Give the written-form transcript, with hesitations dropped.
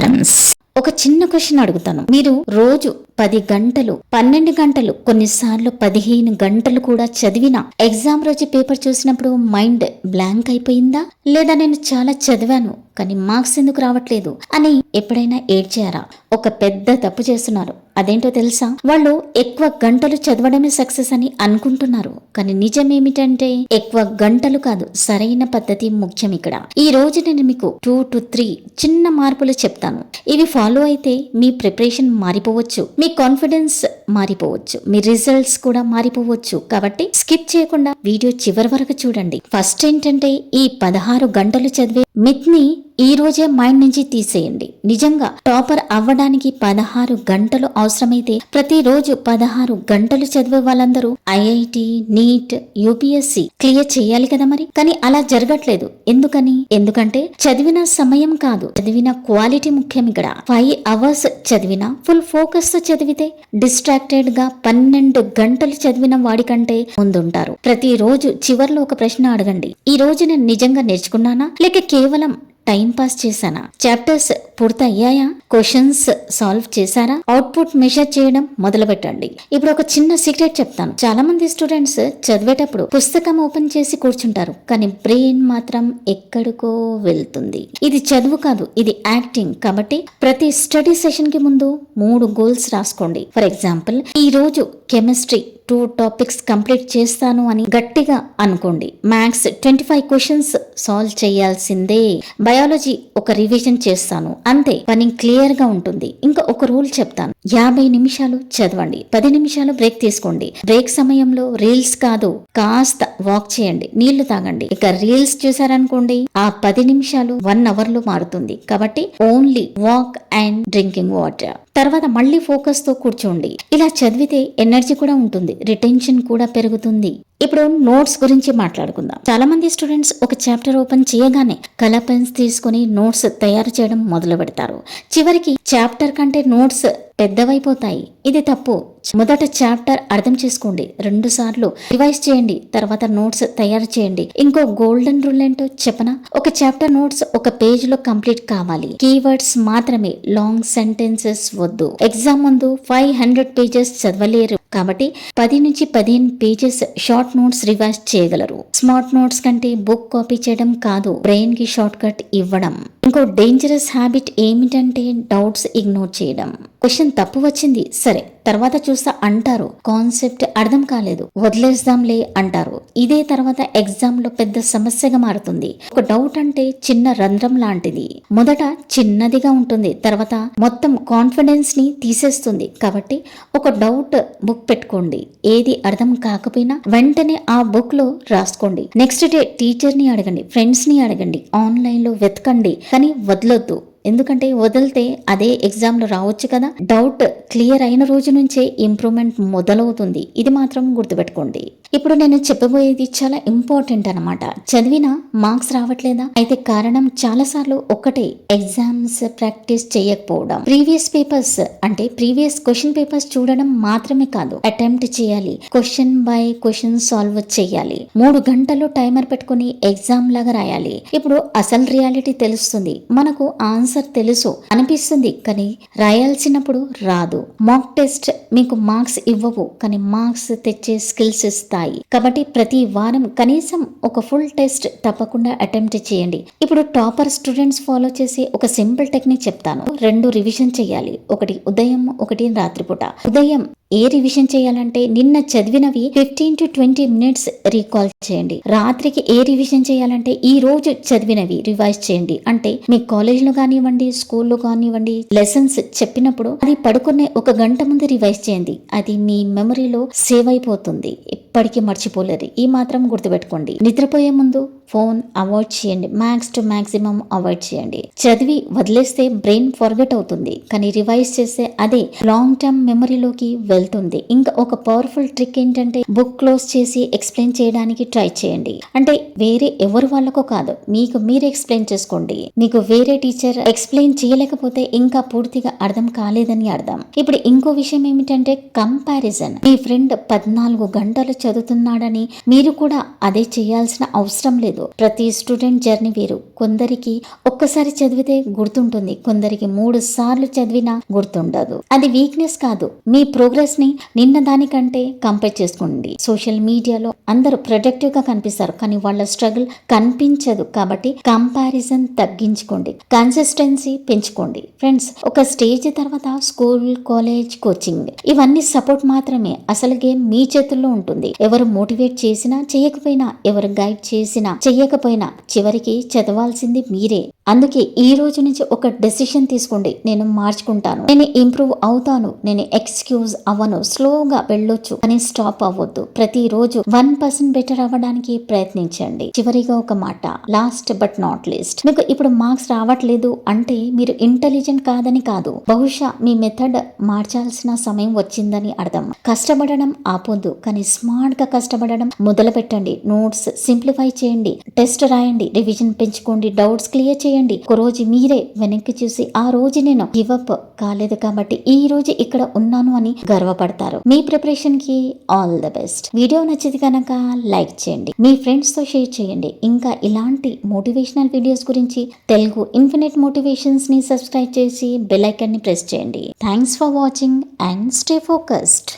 Students, ఒక చిన్న question అడుగుతాను. మీరు రోజు 10 గంటలు 12 గంటలు కొన్నిసార్లు 15 గంటలు కూడా చదివినా ఎగ్జామ్ రోజు పేపర్ చూసినప్పుడు మైండ్ బ్లాంక్ అయిపోయిందా? లేదా నేను చాలా చదివాను కానీ మార్క్స్ ఎందుకు రావట్లేదు అని ఎప్పుడైనా ఏడ్చారా? ఒక పెద్ద తప్పు చేస్తున్నారు. అదేంటో తెలుసా? వాళ్ళు ఎక్కువ గంటలు చదవడమే సక్సెస్ అని అనుకుంటున్నారు. కానీ నిజం ఏమిటంటే ఎక్కువ గంటలు కాదు, సరైన పద్ధతి ముఖ్యం. ఇక్కడ ఈ రోజు నేను మీకు 2 to 3 చిన్న మార్పులు చెప్తాను. ఇవి ఫాలో అయితే మీ ప్రిపరేషన్ మారిపోవచ్చు, మీ కాన్ఫిడెన్స్ మారిపోవచ్చు, మీ రిజల్ట్స్ కూడా మారిపోవచ్చు. కాబట్టి స్కిప్ చేయకుండా వీడియో చివరి వరకు చూడండి. ఫస్ట్ ఏంటంటే ఈ 16 గంటలు చదివే మిత్ ని ఈ రోజే మైండ్ నుంచి తీసేయండి. నిజంగా టాపర్ అవ్వడానికి 16 గంటలు అవసరమైతే ప్రతిరోజు 16 గంటలు చదివే వాళ్ళందరూ ఐఐటి, నీట్, యూపీఎస్సి క్లియర్ చేయాలి కదా మరి. కానీ అలా జరగట్లేదు. ఎందుకంటే చదివిన సమయం కాదు, చదివిన క్వాలిటీ ముఖ్యం. ఇక్కడ 5 hours చదివినా ఫుల్ ఫోకస్ తో చదివితే డిస్ట్రాక్టెడ్ గా 12 గంటలు చదివిన వాడికంటే ముందుంటారు. ప్రతిరోజు చివర్లో ఒక ప్రశ్న అడగండి. ఈ రోజు నేను నిజంగా నేర్చుకున్నానా లేక కేవలం టైం పాస్ చేశానా? చాప్టర్స్ పూర్తయ్యాయా? క్వశ్చన్స్ సాల్వ్ చేశారా? అవుట్పుట్ మెజర్ చేయడం మొదలు పెట్టండి. ఇప్పుడు ఒక చిన్న సీక్రెట్ చెప్తాను. చాలా మంది స్టూడెంట్స్ చదివేటప్పుడు పుస్తకం ఓపెన్ చేసి కూర్చుంటారు, కానీ బ్రెయిన్ మాత్రం ఎక్కడికో వెళ్తుంది. ఇది చదువు కాదు, ఇది యాక్టింగ్. కాబట్టి ప్రతి స్టడీ సెషన్ కి ముందు 3 గోల్స్ రాసుకోండి. ఫర్ ఎగ్జాంపుల్, ఈ రోజు కెమిస్ట్రీ 2 టాపిక్స్ కంప్లీట్ చేస్తాను అని గట్టిగా అనుకోండి. మ్యాథ్స్ 25 క్వశ్చన్స్ సాల్వ్ చేయాల్సిందే. బయాలజీ ఒక రివిజన్ చేస్తాను, అంతే. పని క్లియర్ గా ఉంటుంది. ఇంకా ఒక రూల్ చెప్తాను. 50 నిమిషాలు చదవండి, 10 నిమిషాలు బ్రేక్ తీసుకోండి. బ్రేక్ సమయంలో రీల్స్ కాదు, కాస్త వాక్ చేయండి, నీళ్లు తాగండి. ఇక రీల్స్ చూసారనుకోండి, ఆ 10 నిమిషాలు 1 hour లో మారుతుంది. కాబట్టి only walk and drinking water. తర్వాత మళ్ళీ ఫోకస్ తో కూర్చోండి. ఇలా చదివితే ఎనర్జీ కూడా ఉంటుంది, రిటెన్షన్ కూడా పెరుగుతుంది. ఇప్పుడు నోట్స్ గురించి మాట్లాడుకుందాం. చాలా మంది స్టూడెంట్స్ ఒక చాప్టర్ ఓపెన్ చేయగానే కలర్ పెన్స్ తీసుకుని నోట్స్ తయారు చేయడం మొదలు పెడతారు. చివరికి చాప్టర్ కంటే నోట్స్ పెద్దవైపోతాయి. ఇది తప్పు. మొదట చాప్టర్ అర్థం చేసుకోండి, 2 సార్లు రివైజ్ చేయండి, తర్వాత నోట్స్ తయారు చేయండి. ఇంకో గోల్డెన్ రూల్ ఏంటో చెప్పనా? ఒక చాప్టర్ నోట్స్ ఒక పేజ్ లో కంప్లీట్ కావాలి. కీవర్డ్స్ మాత్రమే, లాంగ్ సెంటెన్సెస్ వద్దు. ఎగ్జామ్ ముందు 500 పేజెస్ చదవలేరు. కాబట్టి 10 నుంచి 15 పేజెస్ షార్ట్ నోట్స్ రివైజ్ చేయగలరు. స్మార్ట్ నోట్స్ కంటే బుక్ కాపీ చేయడం కాదు, బ్రెయిన్ కి షార్ట్ కట్ ఇవ్వడం. ఇంకో డేంజరస్ హ్యాబిట్ ఏమిటంటే డౌట్స్ ఇగ్నోర్ చేయడం. క్వశ్చన్ తప్పు వచ్చింది, సరే తర్వాత చూస్తా అంటారు. కాన్సెప్ట్ అర్థం కాలేదు, వదిలేద్దాంలే అంటారు. ఇదే తర్వాత ఎగ్జామ్ లో పెద్ద సమస్యగా మారుతుంది. ఒక డౌట్ అంటే చిన్న రంధ్రం లాంటిది. మొదట చిన్నదిగా ఉంటుంది, తర్వాత మొత్తం కాన్ఫిడెన్స్ ని తీసేస్తుంది. కాబట్టి ఒక డౌట్ బుక్ పెట్టుకోండి. ఏది అర్థం కాకపోయినా వెంటనే ఆ బుక్ లో రాసుకోండి. నెక్స్ట్ డే టీచర్ ని అడగండి, ఫ్రెండ్స్ ని అడగండి, ఆన్లైన్ లో వెతకండి, కానీ వదలొద్దు. ఎందుకంటే వదిలితే అదే ఎగ్జామ్ లో రావచ్చు కదా. డౌట్ క్లియర్ అయిన రోజు నుంచే ఇంప్రూవ్మెంట్ మొదలవుతుంది. ఇది మాత్రం గుర్తుపెట్టుకోండి. ఇప్పుడు నేను చెప్పబోయేది చాలా ఇంపార్టెంట్ అన్నమాట. చదివినా మార్క్స్ రావట్లేదా? అయితే కారణం చాలా సార్లు ఒక్కటే, ఎగ్జామ్స్ ప్రాక్టీస్ చేయకపోవడం. ప్రీవియస్ పేపర్స్ అంటే ప్రీవియస్ క్వశ్చన్ పేపర్స్ చూడడం మాత్రమే కాదు, అటెంప్ట్ చేయాలి. క్వశ్చన్ బై క్వశ్చన్ సాల్వ్ చేయాలి. 3 గంటలు టైమర్ పెట్టుకుని ఎగ్జామ్ లాగా రాయాలి. ఇప్పుడు అసలు రియాలిటీ తెలుస్తుంది. మనకు ఆన్సర్ తెలుసు అనిపిస్తుంది, కానీ రాయాల్సినప్పుడు రాదు. మాక్ టెస్ట్ మీకు మార్క్స్ ఇవ్వవు, కానీ మార్క్స్ తెచ్చే స్కిల్స్ ఇస్తాయి. కాబట్టి ప్రతి వారం కనీసం ఒక ఫుల్ టెస్ట్ తప్పకుండా అటెంప్ట్ చేయండి. ఇప్పుడు టాపర్ స్టూడెంట్స్ ఫాలో చేసే ఒక సింపుల్ టెక్నిక్ చెప్తాను. 2 రివిజన్ చేయాలి, ఒకటి ఉదయం, ఒకటి రాత్రిపూట. ఉదయం ఏ రివిజన్ చేయాలంటే నిన్న చదివినవి 15 to 20 minutes రీకాల్ చేయండి. రాత్రికి ఏ రివిజన్ చేయాలంటే ఈ రోజు చదివినవి రివైజ్ చేయండి. అంటే మీ కాలేజ్లో కానివ్వండి, స్కూల్లో కానివ్వండి, లెసన్స్ చెప్పినప్పుడు అది పడుకునే 1 గంట ముందు రివైజ్ చేయండి. అది మీ మెమరీలో సేవ్ అయిపోతుంది, ఎప్పటికీ మర్చిపోలేరు. ఈ మాత్రం గుర్తుపెట్టుకోండి. నిద్రపోయే ముందు ఫోన్ అవాయిడ్ చేయండి, మ్యాక్స్ టు మ్యాక్సిమం అవాయిడ్ చేయండి. చదివి వదిలేస్తే బ్రెయిన్ ఫర్గెట్ అవుతుంది, కానీ రివైజ్ చేస్తే అదే లాంగ్ టర్మ్ మెమరీలోకి వెళ్తుంది. ఇంకా ఒక పవర్ఫుల్ ట్రిక్ ఏంటంటే బుక్ క్లోజ్ చేసి ఎక్స్ప్లెయిన్ చేయడానికి ట్రై చేయండి. అంటే వేరే ఎవరి వాళ్ళకో కాదు, మీకు మీరు ఎక్స్ప్లెయిన్ చేసుకోండి. మీకు వేరే టీచర్ ఎక్స్ప్లెయిన్ చేయలేకపోతే ఇంకా పూర్తిగా అర్థం కాలేదని అర్థం. ఇప్పుడు ఇంకో విషయం ఏమిటంటే కంపారిజన్. మీ ఫ్రెండ్ 14 గంటలు చదువుతున్నాడని మీరు కూడా అదే చేయాల్సిన అవసరం లేదు. చేయొద్దు. ప్రతి స్టూడెంట్ జర్నీ వేరు. కొందరికి ఒక్కసారి చదివితే గుర్తుంటుంది, కొందరికి 3 సార్లు చదివినా గుర్తుండదు. అది వీక్నెస్ కాదు, మీ ప్రోగ్రెస్ ని నిన్న దానికంటే కంపేర్ చేసుకోండి. సోషల్ మీడియాలో అందరూ ప్రొడక్టివ్ గా కనిపిస్తారు, కానీ వాళ్ళ స్ట్రగుల్ కనిపించదు. కాబట్టి కంపారిజన్ తగ్గించుకోండి, కన్సిస్టెన్సీ పెంచుకోండి. ఫ్రెండ్స్, ఒక స్టేజ్ తర్వాత స్కూల్, కాలేజ్, కోచింగ్ ఇవన్నీ సపోర్ట్ మాత్రమే. అసలు గేమ్ మీ చేతుల్లో ఉంటుంది. ఎవరు మోటివేట్ చేసినా చేయకపోయినా, ఎవరు గైడ్ చేసినా చెయ్యకపోయినా చివరికి చదవాల్సింది మీరే. అందుకే ఈ రోజు నుంచి ఒక డెసిషన్ తీసుకోండి. నేను మార్చుకుంటాను, నేను ఇంప్రూవ్ అవుతాను, నేను ఎక్స్క్యూజ్ అవ్వను. స్లోగా వెళ్ళొచ్చు కానీ స్టాప్ అవ్వద్దు. ప్రతిరోజు 1% బెటర్ అవ్వడానికి ప్రయత్నించండి. చివరిగా ఒక మాట, లాస్ట్ బట్ నాట్ లీస్ట్, మీకు ఇప్పుడు మార్క్స్ రావట్లేదు అంటే మీరు ఇంటెలిజెంట్ కాదని కాదు, బహుశా మీ మెథడ్ మార్చాల్సిన సమయం వచ్చిందని అర్థం. కష్టపడడం ఆపొద్దు, కానీ స్మార్ట్ గా కష్టపడడం మొదలు పెట్టండి. నోట్స్ సింప్లిఫై చేయండి, టెస్ట్ రాయండి, రివిజన్ పెంచుకోండి, డౌట్స్ క్లియర్ చేయండి. ఒక రోజు మీరే వెనక్కి చూసి ఆ రోజు నేను గివ్ అప్ కాలేదు కాబట్టి ఈ రోజు ఇక్కడ ఉన్నాను అని గర్వపడతారు. మీ ప్రిపరేషన్ కి ఆల్ ద బెస్ట్. వీడియో నచ్చింది కనుక లైక్ చేయండి, మీ ఫ్రెండ్స్ తో షేర్ చేయండి. ఇంకా ఇలాంటి మోటివేషనల్ వీడియోస్ గురించి తెలుగు ఇన్ఫినిట్ మోటివేషన్స్ ని సబ్స్క్రైబ్ చేసి బెల్ ఐకాన్ ని ప్రెస్ చేయండి. Thanks for watching and stay focused.